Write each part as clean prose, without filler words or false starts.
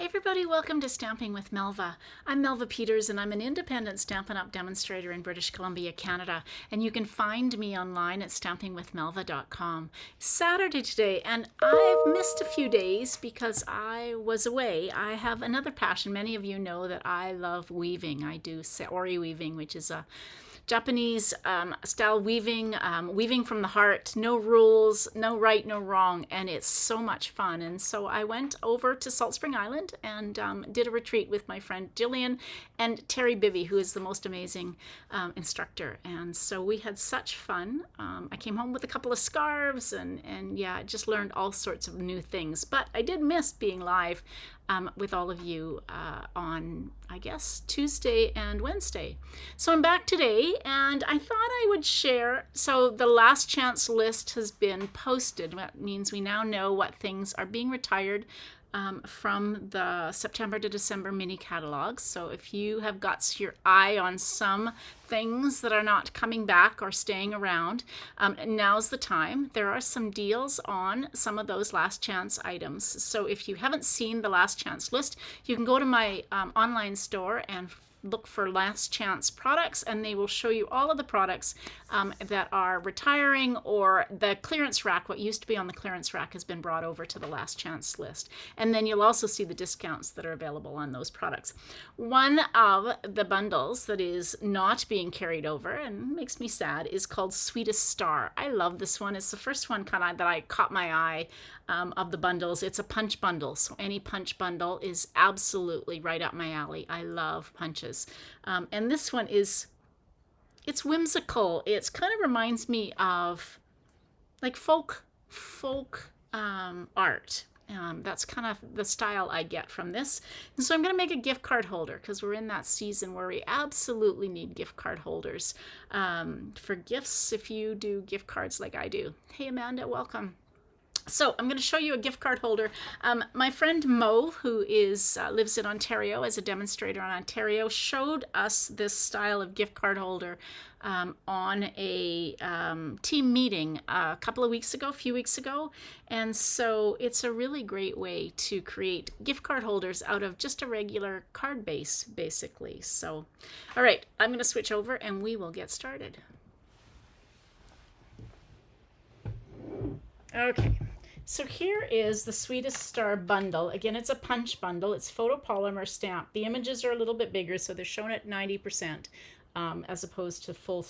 Hey everybody, welcome to Stamping with Melva. I'm Melva Peters and I'm an independent Stampin' Up! Demonstrator in British Columbia, Canada. And you can find me online at stampingwithmelva.com. Saturday today, and I've missed a few days because I was away. I have another passion. Many of you know that I love weaving. I do Saori weaving, which is a Japanese style weaving, weaving from the heart, no rules, no right, no wrong, and it's so much fun. And so I went over to Salt Spring Island and did a retreat with my friend Jillian and Terry Bibby, who is the most amazing instructor. And so we had such fun. I came home with a couple of scarves and yeah, I just learned all sorts of new things. But I did miss being live with all of you on, I guess, Tuesday and Wednesday. So I'm back today, and I thought I would share. So the last chance list has been posted. That means we now know what things are being retired from the September to December mini catalogs. So if you have got your eye on some things that are not coming back or staying around, now's the time. There are some deals on some of those last chance items. So if you haven't seen the last chance list, you can go to my online store and look for last chance products, and they will show you all of the products that are retiring, or the clearance rack. What used to be on the clearance rack has been brought over to the last chance list. And then you'll also see the discounts that are available on those products. One of the bundles that is not being carried over and makes me sad is called Sweetest Star. I love this one. It's the first one kind of that I caught my eye of the bundles. It's a punch bundle, so any punch bundle is absolutely right up my alley. I love punches. And this one it's whimsical. It's kind of reminds me of like folk art. That's kind of the style I get from this. And so I'm going to make a gift card holder because we're in that season where we absolutely need gift card holders for gifts if you do gift cards like I do. Hey Amanda, welcome. So I'm going to show you a gift card holder. My friend Mo, who lives in Ontario as a demonstrator in Ontario, showed us this style of gift card holder on a team meeting a few weeks ago. And so it's a really great way to create gift card holders out of just a regular card base, basically. So, all right, I'm going to switch over and we will get started. Okay, so here is the Sweetest Star bundle. Again, it's a punch bundle. It's photopolymer stamped. The images are a little bit bigger, so they're shown at 90% as opposed to full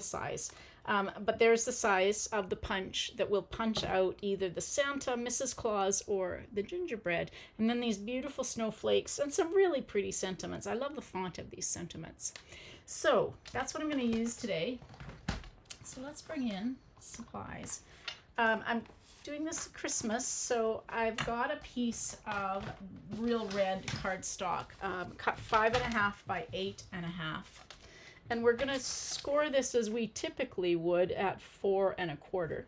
size. But there's the size of the punch that will punch out either the Santa, Mrs. Claus, or the gingerbread. And then these beautiful snowflakes and some really pretty sentiments. I love the font of these sentiments. So that's what I'm going to use today. So let's bring in supplies. I'm doing this at Christmas, so I've got a piece of real red cardstock, cut 5.5 by 8.5. And we're going to score this as we typically would at 4 1/4.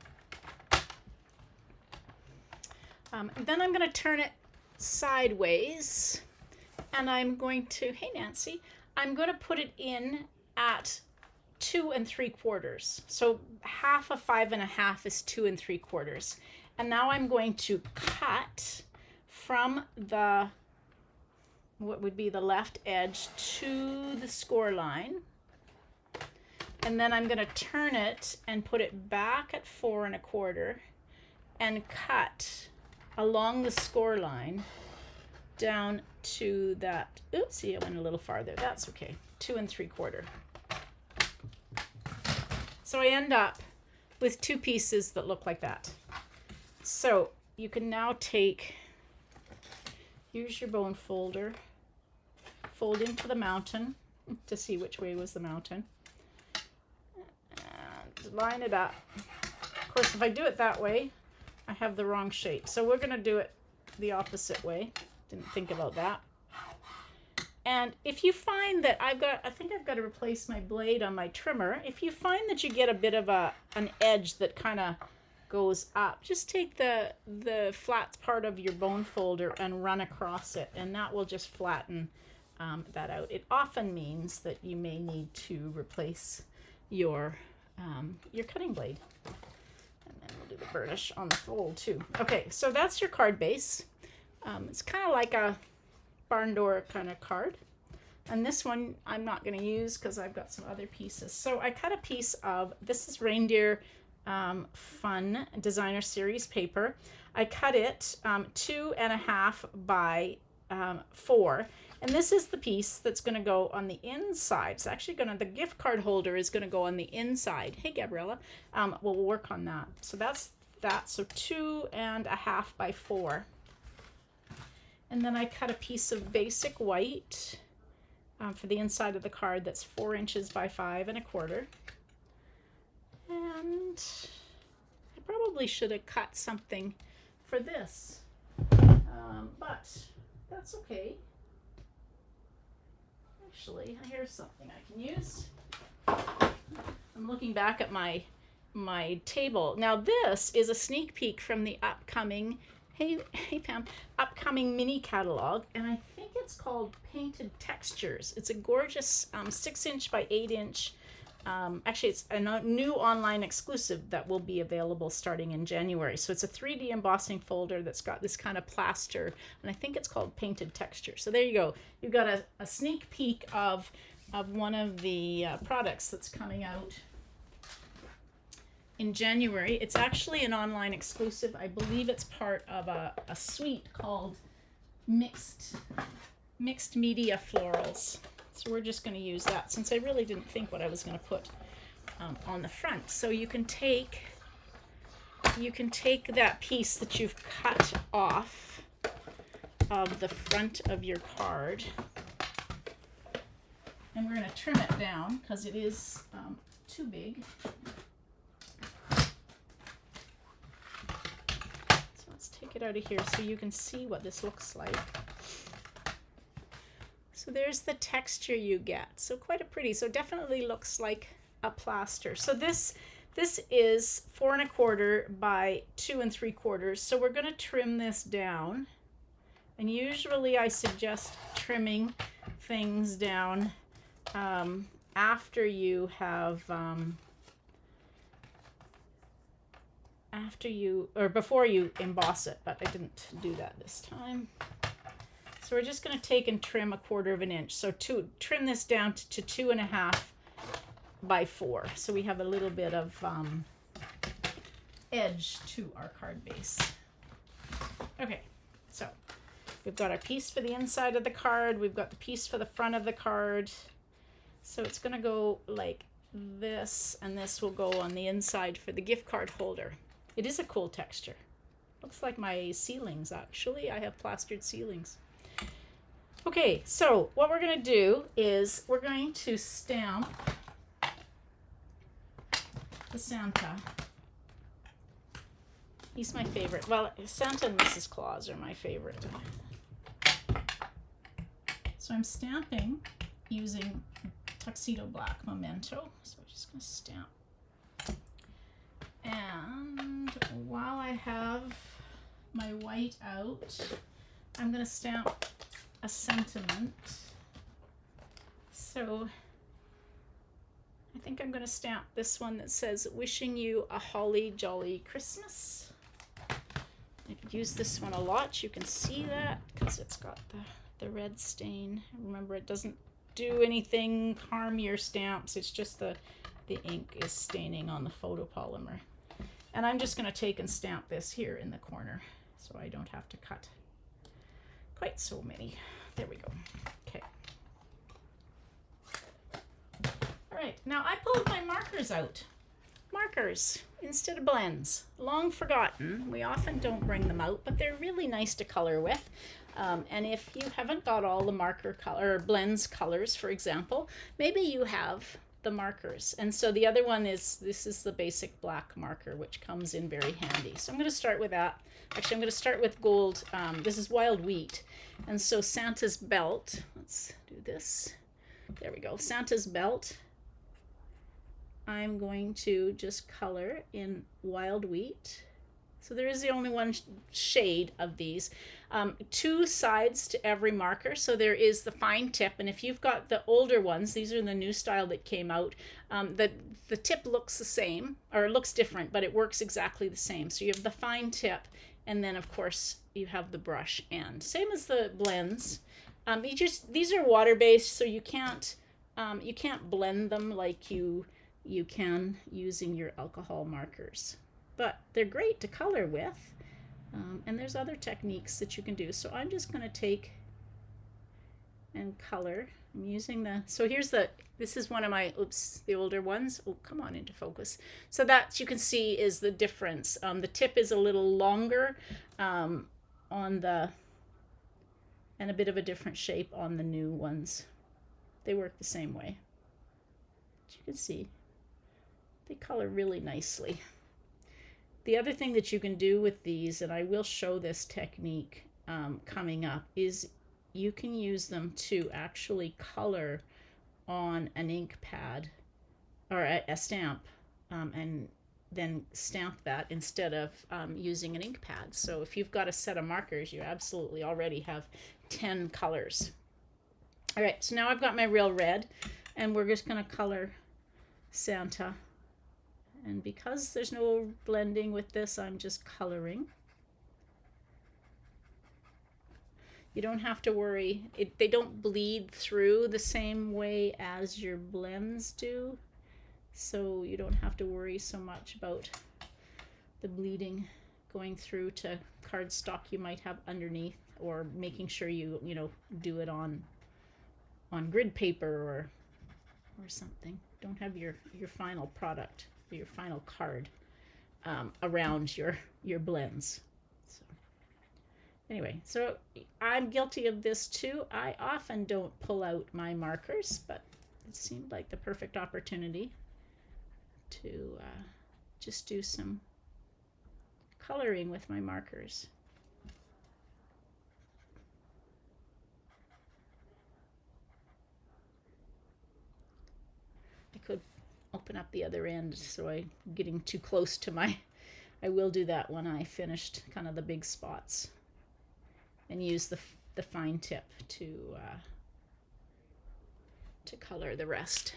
And then I'm going to turn it sideways, and I'm going to, hey Nancy, I'm going to put it in at 2 3/4. So half of 5.5 is 2 3/4. And now I'm going to cut from what would be the left edge to the score line. And then I'm going to turn it and put it back at 4 1/4 and cut along the score line down to that. Oopsie, I went a little farther. That's okay. 2 3/4. So I end up with two pieces that look like that. So you can now use your bone folder, fold into the mountain to see which way was the mountain, and line it up. Of course, if I do it that way, I have the wrong shape. So we're going to do it the opposite way. Didn't think about that. And if you find that I think I've got to replace my blade on my trimmer. If you find that you get a bit of an edge that kind of goes up, just take the flat part of your bone folder and run across it, and that will just flatten that out. It often means that you may need to replace your cutting blade. And then we'll do the burnish on the fold too. Okay, so that's your card base. It's kind of like a barn door kind of card. And this one I'm not going to use because I've got some other pieces. So I cut a piece of, this is Reindeer Fun Designer Series paper. I cut it 2.5 by 4. And this is the piece that's going to go on the inside. It's actually going to, the gift card holder is going to go on the inside. Hey, Gabriella. We'll work on that. So that's that. So 2.5 by 4. And then I cut a piece of basic white for the inside of the card that's 4 inches by 5.25. And I probably should have cut something for this, but that's okay. Actually, here's something I can use. I'm looking back at my table. Now this is a sneak peek from the upcoming, hey Pam, upcoming mini catalog, and I think it's called Painted Textures. It's a gorgeous 6-inch by 8-inch. Actually, it's a new online exclusive that will be available starting in January. So it's a 3D embossing folder that's got this kind of plaster, and I think it's called Painted Texture. So there you go. You've got a sneak peek of one of the products that's coming out in January. It's actually an online exclusive. I believe it's part of a suite called Mixed Media Florals. So we're just going to use that since I really didn't think what I was going to put on the front. So you can take that piece that you've cut off of the front of your card, and we're going to trim it down because it is too big. So let's take it out of here so you can see what this looks like. So there's the texture you get. So quite a pretty, so definitely looks like a plaster. So this is 4.25 by 2.75. So we're going to trim this down. And usually I suggest trimming things down after you have, before you emboss it, but I didn't do that this time. So we're just going to take and trim 1/4 inch. So trim this down to 2.5 by 4. So we have a little bit of edge to our card base. Okay, so we've got our piece for the inside of the card. We've got the piece for the front of the card. So it's going to go like this, and this will go on the inside for the gift card holder. It is a cool texture. Looks like my ceilings, actually. I have plastered ceilings. Okay, so what we're going to do is we're going to stamp the Santa. He's my favorite. Well, Santa and Mrs. Claus are my favorite. So I'm stamping using Tuxedo Black Memento. So we're just going to stamp. And while I have my white out, I'm going to stamp a sentiment. So I think I'm going to stamp this one that says, wishing you a holly jolly Christmas. I've used this one a lot. You can see that because it's got the red stain. Remember, it doesn't do anything, harm your stamps. It's just the ink is staining on the photopolymer. And I'm just going to take and stamp this here in the corner so I don't have to cut quite so many. There we go. Okay. All right, now I pulled my markers out. Markers instead of blends. Long forgotten. We often don't bring them out, but they're really nice to color with. And if you haven't got all the marker color or blends colors, for example, maybe you have the markers. And so the other one is, this is the basic black marker, which comes in very handy. So I'm going to start with that. Actually, I'm going to start with gold. This is Wild Wheat. And so Santa's belt, let's do this. There we go. Santa's belt. I'm going to just color in Wild Wheat. So there is the only one shade of these. 2 sides to every marker. So there is the fine tip, and if you've got the older ones, these are the new style that came out, the tip looks the same, or it looks different, but it works exactly the same. So you have the fine tip, and then of course you have the brush end. Same as the blends. These are water-based, so you can't blend them like you can using your alcohol markers. But they're great to color with. And there's other techniques that you can do. So I'm just going to take and color. I'm using so this is one of my, the older ones. Oh, come on into focus. So that you can see is the difference. The tip is a little longer on and a bit of a different shape on the new ones. They work the same way. But you can see they color really nicely. The other thing that you can do with these, and I will show this technique coming up, is you can use them to actually color on an ink pad or a stamp and then stamp that instead of using an ink pad. So if you've got a set of markers, you absolutely already have 10 colors. All right, so now I've got my real red, and we're just going to color Santa. And because there's no blending with this, I'm just coloring. You don't have to worry. They don't bleed through the same way as your blends do. So you don't have to worry so much about the bleeding going through to cardstock you might have underneath, or making sure you do it on grid paper or something. Don't have your final product, your final card around your blends. So anyway, so I'm guilty of this too. I often don't pull out my markers, but it seemed like the perfect opportunity to just do some coloring with my markers. I could open up the other end, so I'm getting too close to I will do that when I finished kind of the big spots, and use the fine tip to color the rest.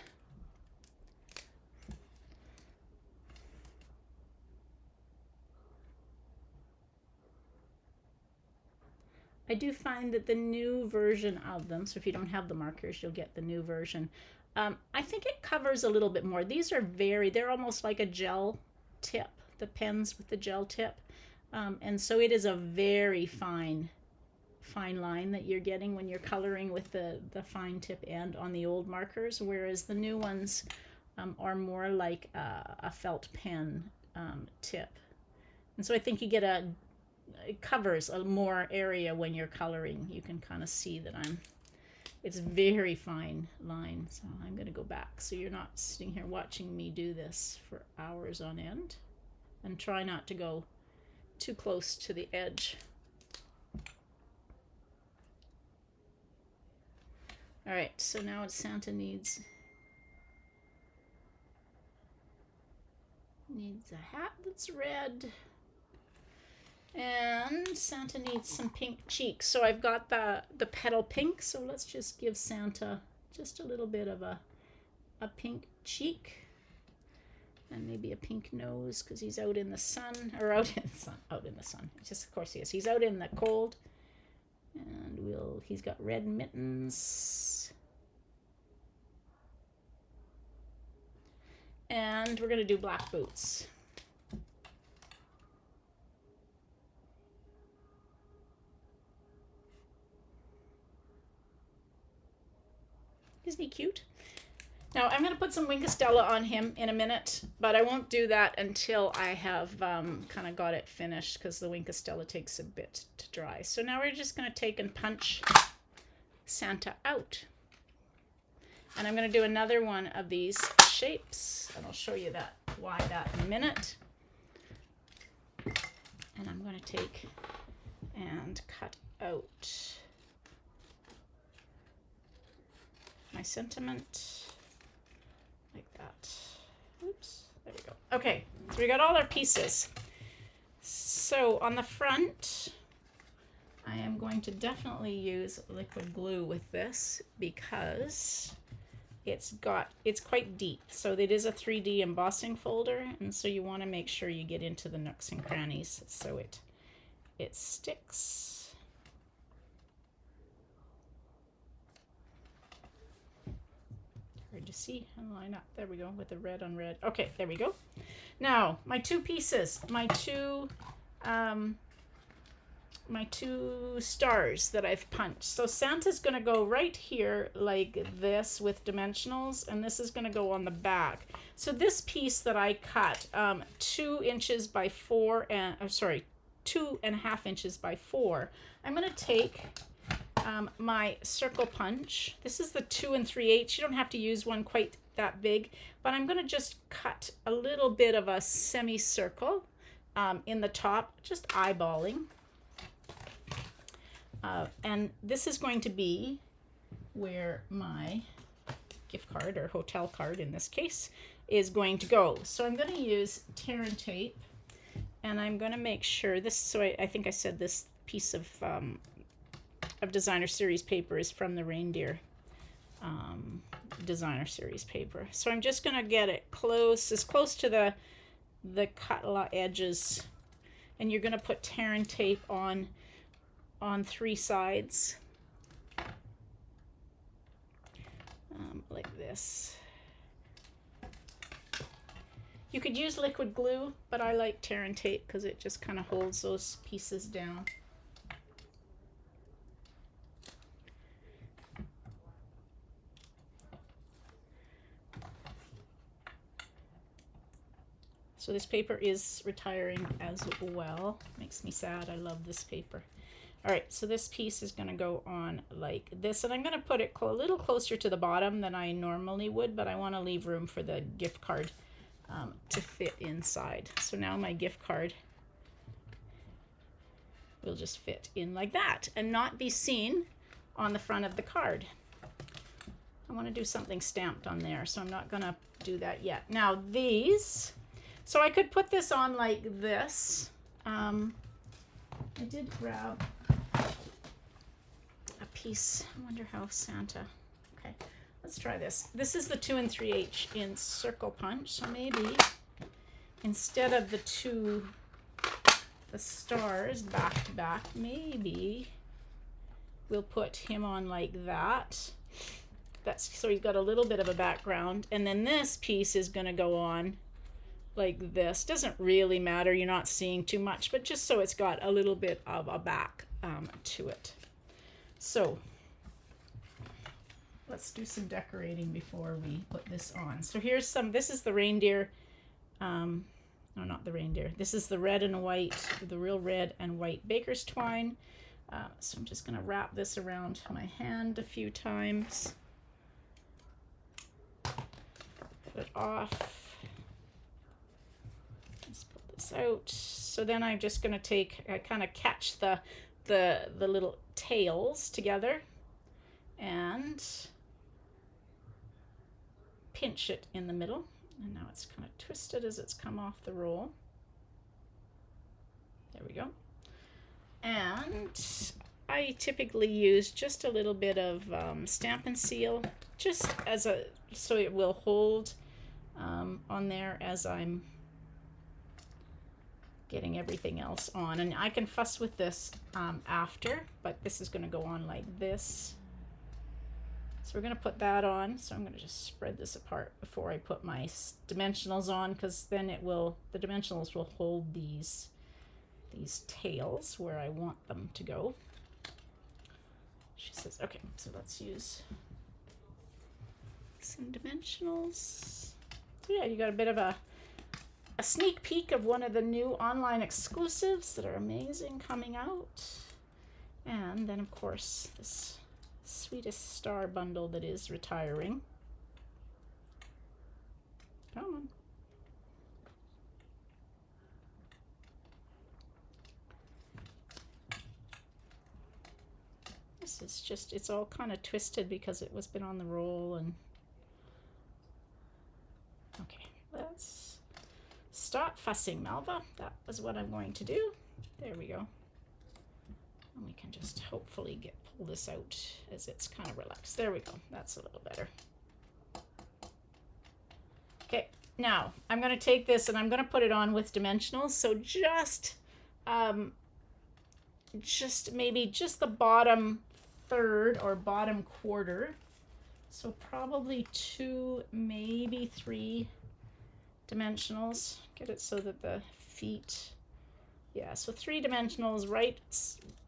I do find that the new version of them, so if you don't have the markers, you'll get the new version. I think it covers a little bit more. These are they're almost like a gel tip, the pens with the gel tip. And so it is a very fine line that you're getting when you're coloring with the fine tip end on the old markers, whereas the new ones are more like a felt pen tip. And so I think you get it covers a more area when you're coloring. You can kind of see that it's very fine line. So I'm going to go back so you're not sitting here watching me do this for hours on end, and try not to go too close to the edge. All right, so now Santa needs a hat that's red. And Santa needs some pink cheeks. So I've got the petal pink, so let's just give Santa just a little bit of a pink cheek. And maybe a pink nose, because he's out in the sun, or out in the sun. Just, of course he is. He's out in the cold. And he's got red mittens. And we're going to do black boots. Isn't he cute? Now I'm going to put some Wink of Stella on him in a minute, but I won't do that until I have kind of got it finished, because the Wink of Stella takes a bit to dry. So now we're just going to take and punch Santa out. And I'm going to do another one of these shapes, and I'll show you why that in a minute. And I'm going to take and cut out my sentiment like that. Oops, there we go. Okay, so we got all our pieces. So on the front, I am going to definitely use liquid glue with this, because it's quite deep. So it is a 3D embossing folder, and so you want to make sure you get into the nooks and crannies so it sticks. to see and line up. There we go, with the red on red. Okay, there we go. Now, my two pieces, my two stars that I've punched. So Santa's going to go right here like this with dimensionals, and this is going to go on the back. So this piece that I cut 2 inches by 4, and 2.5 inches by 4, I'm going to take my circle punch. This is the 2 3/8. You don't have to use one quite that big, but I'm going to just cut a little bit of a semicircle in the top, just eyeballing. And this is going to be where my gift card, or hotel card in this case, is going to go. So I'm going to use tear and tape, and I'm going to make sure this, so I think I said this piece of designer series paper is from the reindeer designer series paper. So I'm just going to get it as close to the cut edges, and you're going to put tear and tape on 3 sides, like this. You could use liquid glue, but I like tear and tape because it just kind of holds those pieces down. So this paper is retiring as well. Makes me sad. I love this paper. All right, so this piece is going to go on like this, and I'm going to put it a little closer to the bottom than I normally would, but I want to leave room for the gift card to fit inside. So now my gift card will just fit in like that and not be seen on the front of the card. I want to do something stamped on there, so I'm not going to do that yet. Now these, so I could put this on like this. I did grab a piece. I wonder how Santa. Okay, let's try this. This is the 2 3/8 in circle punch. So maybe instead of the stars back to back, maybe we'll put him on like that. That's so he's got a little bit of a background, and then this piece is going to go on like this. Doesn't really matter, you're not seeing too much, but just so it's got a little bit of a back to it. So let's do some decorating before we put this on. So here's some, this is the reindeer, no, not the reindeer, this is the red and white, the real red and white baker's twine. So I'm just going to wrap this around my hand a few times, put it off. Out. So then I'm just going to kind of catch the little tails together and pinch it in the middle. And now it's kind of twisted as it's come off the roll. There we go. And I typically use just a little bit of Stampin' Seal, just as so it will hold on there as I'm getting everything else on. And I can fuss with this after, but this is going to go on like this. So we're going to put that on. So I'm going to just spread this apart before I put my dimensionals on, because then the dimensionals will hold these tails where I want them to go. She says, okay, so let's use some dimensionals. So yeah, you got a bit of a sneak peek of one of the new online exclusives that are amazing coming out. And then of course this Sweetest star bundle that is retiring. Come on. This is just, it's all kind of twisted because it was been on the roll. And okay, let's stop fussing, Melva. That was what I'm going to do. There we go. And we can just hopefully pull this out as it's kind of relaxed. There we go. That's a little better. Okay, now I'm going to take this and I'm going to put it on with dimensionals. So just maybe just the bottom third or bottom quarter So probably 2, maybe 3 dimensionals. Get it so that the feet, yeah, so 3 dimensionals right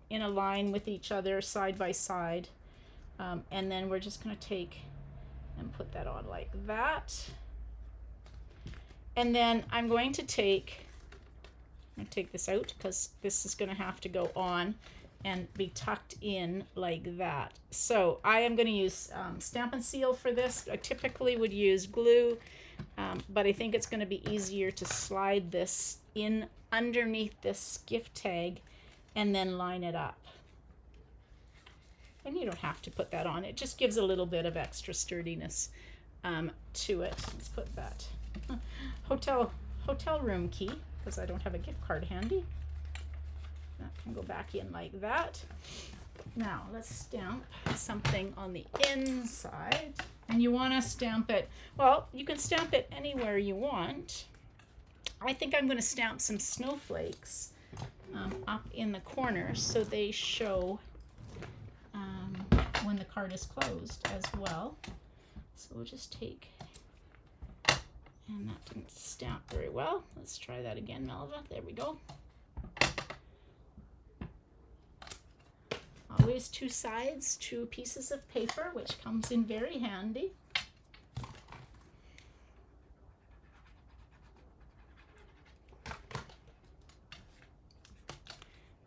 in a line with each other, side by side. And then we're just going to take and put that on like that. And then I'm going to take this out because this is going to have to go on and be tucked in like that. So I am going to use Stampin' Seal for this. I typically would use glue, but I think it's going to be easier to slide this in underneath this gift tag and then line it up. And you don't have to put that on. It just gives a little bit of extra sturdiness to it. Let's put that hotel room key, because I don't have a gift card handy. That can go back in like that. Now let's stamp something on the inside. And you want to stamp it, well, you can stamp it anywhere you want. I think I'm going to stamp some snowflakes up in the corner so they show when the card is closed as well. So we'll just take, and that didn't stamp very well. Let's try that again, Melva. There we go. Always 2 sides, 2 pieces of paper, which comes in very handy.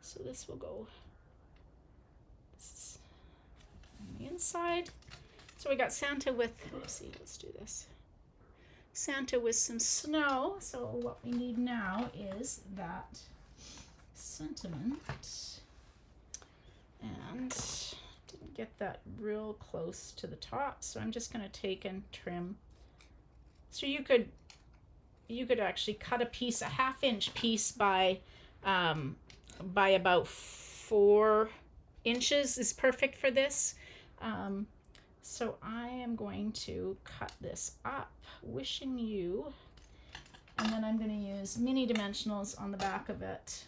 So this will go on the inside. So we got Santa with, oopsie, let's do this. Santa with some snow. So what we need now is that sentiment. And didn't get that real close to the top, so I'm just going to take and trim. So you could actually cut a piece, a 1/2 inch piece by about 4 inches is perfect for this. So I am going to cut this up, wishing you, and then I'm going to use mini dimensionals on the back of it.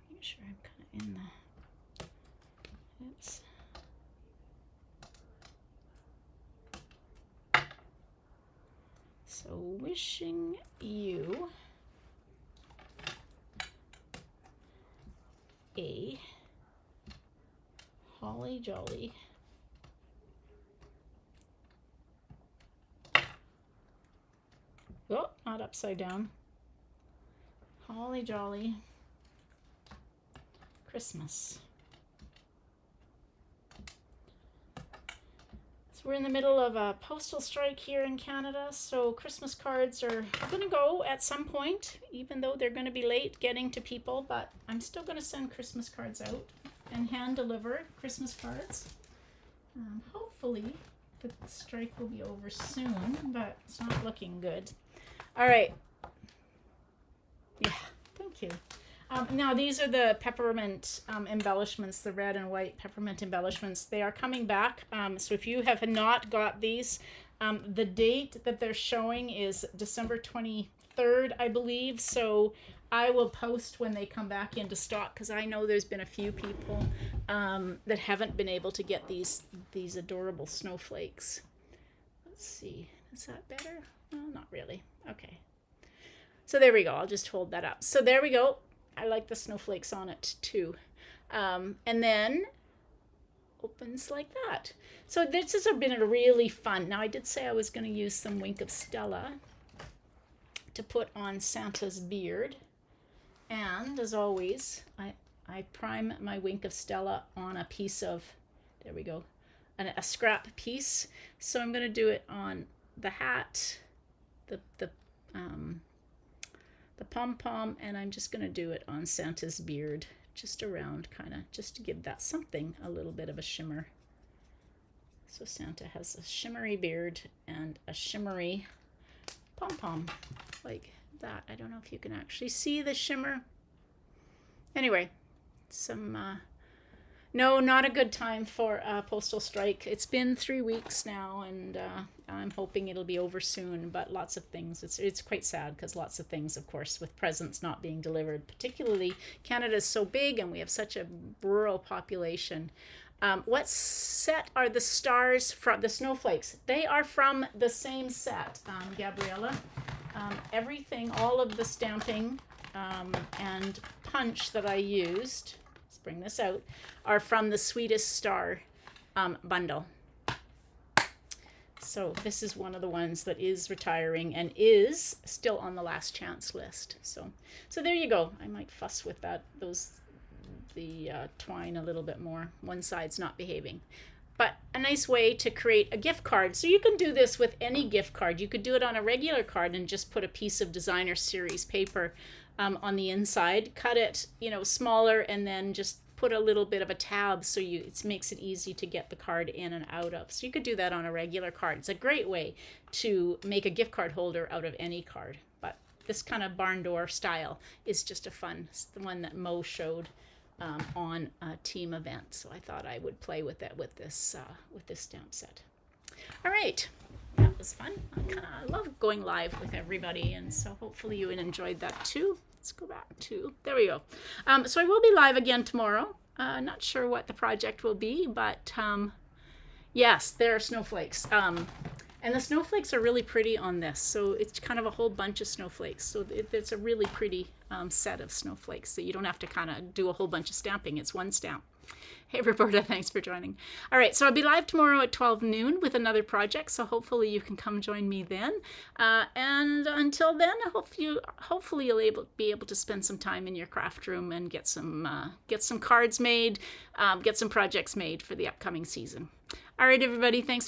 Make sure I'm kind of in the, oops. So wishing you a holly jolly oh, not upside down, holly jolly Christmas. We're in the middle of a postal strike here in Canada, so Christmas cards are going to go at some point, even though they're going to be late getting to people, but I'm still going to send Christmas cards out and hand deliver Christmas cards. Hopefully the strike will be over soon, but it's not looking good. All right. Yeah, thank you. Now these are the peppermint embellishments, the red and white peppermint embellishments. They are coming back. So if you have not got these, the date that they're showing is December 23rd, I believe. So I will post when they come back into stock, because I know there's been a few people that haven't been able to get these adorable snowflakes. Let's see, is that better? Oh, not really. Okay. So there we go. I'll just hold that up. So there we go. I like the snowflakes on it too. And then opens like that. So this has been a really fun. Now I did say I was going to use some Wink of Stella to put on Santa's beard. And as always, I prime my Wink of Stella on a piece of, there we go, a scrap piece. So I'm going to do it on the hat, the pom-pom, and I'm just going to do it on Santa's beard, just around, kind of, just to give that something, a little bit of a shimmer. So Santa has a shimmery beard and a shimmery pom-pom, like that. I don't know if you can actually see the shimmer. Anyway, some No, not a good time for a postal strike. It's been 3 weeks now, and I'm hoping it'll be over soon. But lots of things. It's quite sad because lots of things, of course, with presents not being delivered. Particularly, Canada's so big, and we have such a rural population. What set are the stars from? The snowflakes. They are from the same set, Gabriella. Everything, all of the stamping and punch that I used, let's bring this out, are from the Sweetest star bundle. So this is one of the ones that is retiring and is still on the last chance list. So there you go. I might fuss with the twine a little bit more. One side's not behaving. But a nice way to create a gift card. So you can do this with any gift card. You could do it on a regular card and just put a piece of designer series paper on the inside. Cut it, smaller, and then just put a little bit of a tab so it makes it easy to get the card in and out of. So you could do that on a regular card. It's a great way to make a gift card holder out of any card. But this kind of barn door style is just it's the one that Mo showed on a team event, so I thought I would play with it with this stamp set. All right, that was fun. I love going live with everybody, and so hopefully you enjoyed that too. Let's go back to, there we go. So I will be live again tomorrow. Not sure what the project will be, but yes, there are snowflakes. And the snowflakes are really pretty on this. So it's kind of a whole bunch of snowflakes. So it's a really pretty set of snowflakes. So you don't have to kind of do a whole bunch of stamping. It's one stamp. Hey, Roberta, thanks for joining. All right, so I'll be live tomorrow at 12 noon with another project. So hopefully you can come join me then. And until then, hopefully you'll be able to spend some time in your craft room and get some cards made, get some projects made for the upcoming season. All right, everybody, thanks.